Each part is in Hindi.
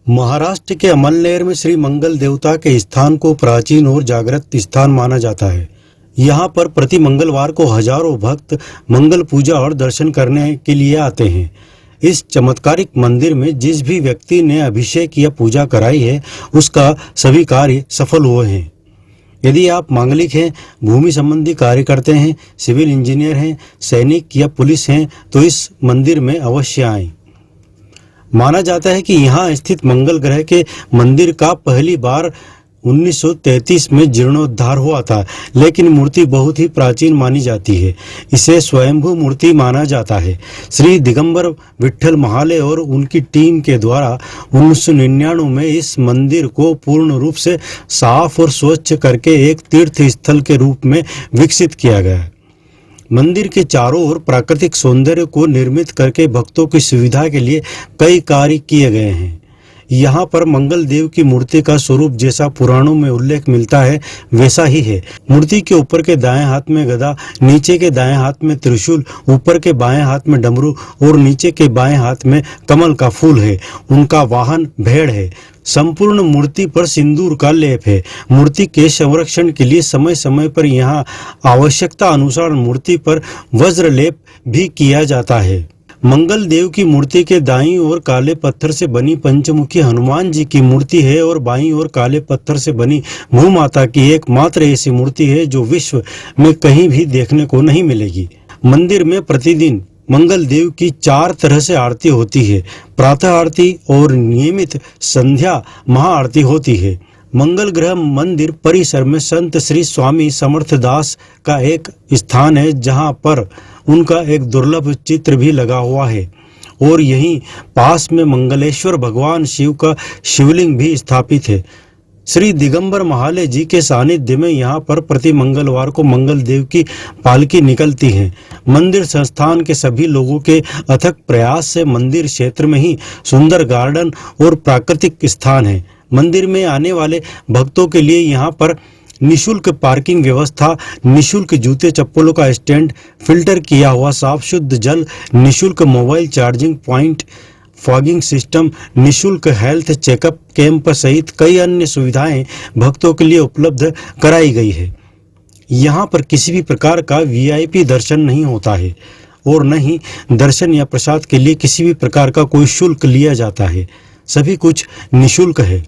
महाराष्ट्र के अमलनेर में श्री मंगल देवता के स्थान को प्राचीन और जागृत स्थान माना जाता है। यहाँ पर प्रति मंगलवार को हजारों भक्त मंगल पूजा और दर्शन करने के लिए आते हैं। इस चमत्कारिक मंदिर में जिस भी व्यक्ति ने अभिषेक या पूजा कराई है उसका सभी कार्य सफल हुए हैं। यदि आप मांगलिक हैं, भूमि संबंधी कार्य करते हैं, सिविल इंजीनियर हैं, सैनिक या पुलिस हैं तो इस मंदिर में अवश्य आएं। माना जाता है कि यहाँ स्थित मंगल ग्रह के मंदिर का पहली बार 1933 में जीर्णोद्धार हुआ था, लेकिन मूर्ति बहुत ही प्राचीन मानी जाती है। इसे स्वयंभू मूर्ति माना जाता है। श्री दिगंबर विट्ठल महाले और उनकी टीम के द्वारा 1999 में इस मंदिर को पूर्ण रूप से साफ और स्वच्छ करके एक तीर्थ स्थल के रूप में विकसित किया गया। मंदिर के चारों ओर प्राकृतिक सौंदर्य को निर्मित करके भक्तों की सुविधा के लिए कई कार्य किए गए हैं। यहाँ पर मंगल देव की मूर्ति का स्वरूप जैसा पुराणों में उल्लेख मिलता है वैसा ही है। मूर्ति के ऊपर के दाएं हाथ में गदा, नीचे के दाएं हाथ में त्रिशूल, ऊपर के बाएं हाथ में डमरू और नीचे के बाएं हाथ में कमल का फूल है। उनका वाहन भेड़ है। संपूर्ण मूर्ति पर सिंदूर का लेप है। मूर्ति के संरक्षण के लिए समय समय पर यहाँ आवश्यकता अनुसार मूर्ति पर वज्र लेप भी किया जाता है। मंगल देव की मूर्ति के दाईं ओर काले पत्थर से बनी पंचमुखी हनुमान जी की मूर्ति है और बाईं ओर काले पत्थर से बनी भूमाता की एकमात्र ऐसी मूर्ति है जो विश्व में कहीं भी देखने को नहीं मिलेगी। मंदिर में प्रतिदिन मंगल देव की 4 तरह से आरती होती है। प्रातः आरती और नियमित संध्या महाआरती होती है। मंगल ग्रह मंदिर परिसर में संत श्री स्वामी समर्थदास का एक स्थान है जहां पर उनका एक दुर्लभ चित्र भी लगा हुआ है और यहीं पास में मंगलेश्वर भगवान शिव का शिवलिंग भी स्थापित है। श्री दिगंबर महाले जी के सानिध्य में यहाँ पर प्रति मंगलवार को मंगल देव की पालकी निकलती है। मंदिर संस्थान के सभी लोगों के अथक प्रयास से मंदिर क्षेत्र में ही सुंदर गार्डन और प्राकृतिक स्थान है। मंदिर में आने वाले भक्तों के लिए यहाँ पर निशुल्क पार्किंग व्यवस्था, निशुल्क जूते चप्पलों का स्टैंड, फिल्टर किया हुआ साफ शुद्ध जल, निशुल्क mobile charging point, fogging system, निशुल्क हेल्थ चेकअप कैंप सहित कई अन्य सुविधाएं भक्तों के लिए उपलब्ध कराई गई है। यहाँ पर किसी भी प्रकार का वीआईपी दर्शन नहीं होता है और न ही दर्शन या प्रसाद के लिए किसी भी प्रकार का कोई शुल्क लिया जाता है। सभी कुछ निशुल्क है।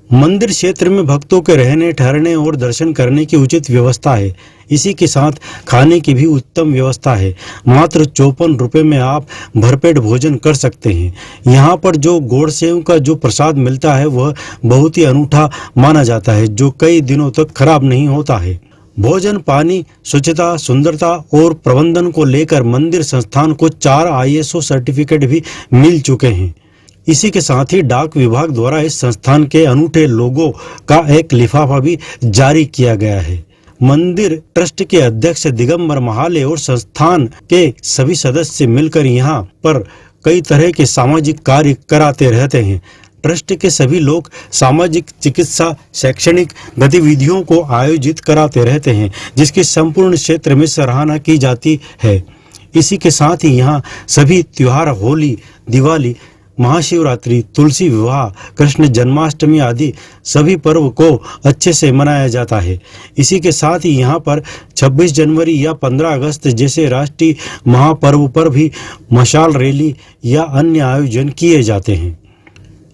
मंदिर क्षेत्र में भक्तों के रहने, ठहरने और दर्शन करने की उचित व्यवस्था है। इसी के साथ खाने की भी उत्तम व्यवस्था है। मात्र 54 रुपये में आप भरपेट भोजन कर सकते हैं। यहाँ पर जो गोड़ सेव का जो प्रसाद मिलता है वह बहुत ही अनूठा माना जाता है, जो कई दिनों तक खराब नहीं होता है। भोजन, पानी, स्वच्छता, सुंदरता और प्रबंधन को लेकर मंदिर संस्थान को 4 ISO सर्टिफिकेट भी मिल चुके हैं। इसी के साथ ही डाक विभाग द्वारा इस संस्थान के अनूठे लोगों का एक लिफाफा भी जारी किया गया है। मंदिर ट्रस्ट के अध्यक्ष दिगंबर महाले और संस्थान के सभी सदस्य मिलकर यहाँ पर कई तरह के सामाजिक कार्य कराते रहते हैं। ट्रस्ट के सभी लोग सामाजिक, चिकित्सा, शैक्षणिक गतिविधियों को आयोजित कराते रहते हैं, जिसकी संपूर्ण क्षेत्र में सराहना की जाती है। इसी के साथ ही यहाँ सभी त्योहार, होली, दिवाली, महाशिवरात्रि, तुलसी विवाह, कृष्ण जन्माष्टमी आदि सभी पर्व को अच्छे से मनाया जाता है। इसी के साथ ही यहाँ पर 26 जनवरी या 15 अगस्त जैसे राष्ट्रीय महापर्व पर भी मशाल रैली या अन्य आयोजन किए जाते हैं।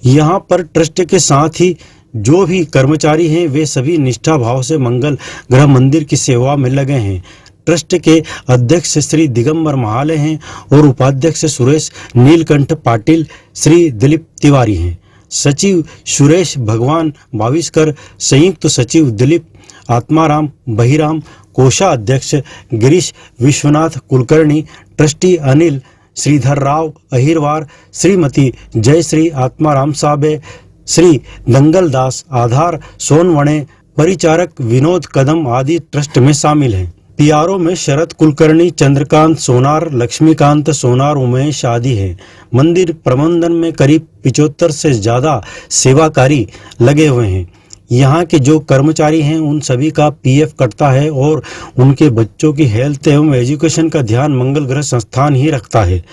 यहाँ पर ट्रस्ट के साथ ही जो भी कर्मचारी हैं वे सभी निष्ठा भाव से मंगल ग्रह मंदिर की सेवा में लगे हैं। ट्रस्ट के अध्यक्ष श्री दिगंबर महाले हैं और उपाध्यक्ष सुरेश नीलकंठ पाटिल, श्री दिलीप तिवारी हैं। सचिव सुरेश भगवान भाविस्कर, संयुक्त सचिव दिलीप आत्माराम बहिराम, कोषाध्यक्ष गिरीश विश्वनाथ कुलकर्णी, ट्रस्टी अनिल श्रीधर राव अहिरवार, श्रीमती जयश्री आत्माराम साबे, श्री दंगलदास आधार सोनवणे, परिचारक विनोद कदम आदि ट्रस्ट में शामिल हैं। PRO में शरद कुलकर्णी, चंद्रकांत सोनार, लक्ष्मीकांत सोनार, उमेश आदि हैं। मंदिर प्रबंधन में करीब 75 से ज़्यादा सेवाकारी लगे हुए हैं। यहाँ के जो कर्मचारी हैं उन सभी का PF कटता है और उनके बच्चों की हेल्थ एवं एजुकेशन का ध्यान मंगल ग्रह संस्थान ही रखता है।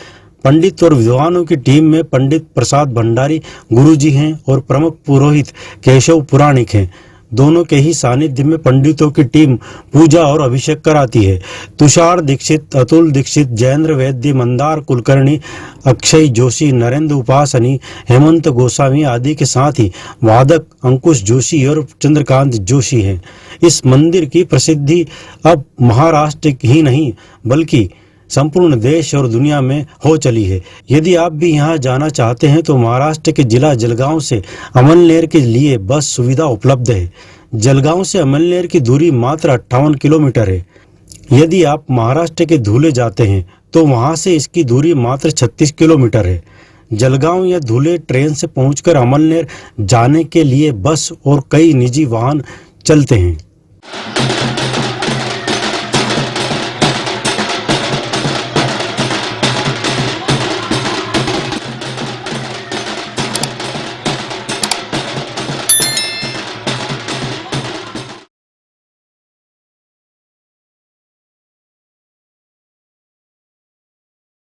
पंडित और विद्वानों की टीम में पंडित प्रसाद भंडारी गुरुजी हैं और प्रमुख पुरोहित केशव पुराणिक हैं। दोनों के ही सानिध्य में पंडितों की टीम पूजा और अभिषेक कराती है। तुषार दीक्षित, अतुल दीक्षित, जयेंद्र वैद्य, मंदार कुलकर्णी, अक्षय जोशी, नरेंद्र उपासनी, हेमंत गोस्वामी आदि के साथ ही वादक अंकुश जोशी और चंद्रकांत जोशी हैं। इस मंदिर की प्रसिद्धि अब महाराष्ट्र ही नहीं बल्कि संपूर्ण देश और दुनिया में हो चली है। यदि आप भी यहाँ जाना चाहते हैं तो महाराष्ट्र के जिला जलगांव से अमलनेर के लिए बस सुविधा उपलब्ध है। जलगांव से अमलनेर की दूरी मात्र 58 किलोमीटर है। यदि आप महाराष्ट्र के धुले जाते हैं तो वहाँ से इसकी दूरी मात्र 36 किलोमीटर है। जलगांव या धुले ट्रेन से पहुंचकर अमलनेर जाने के लिए बस और कई निजी वाहन चलते हैं।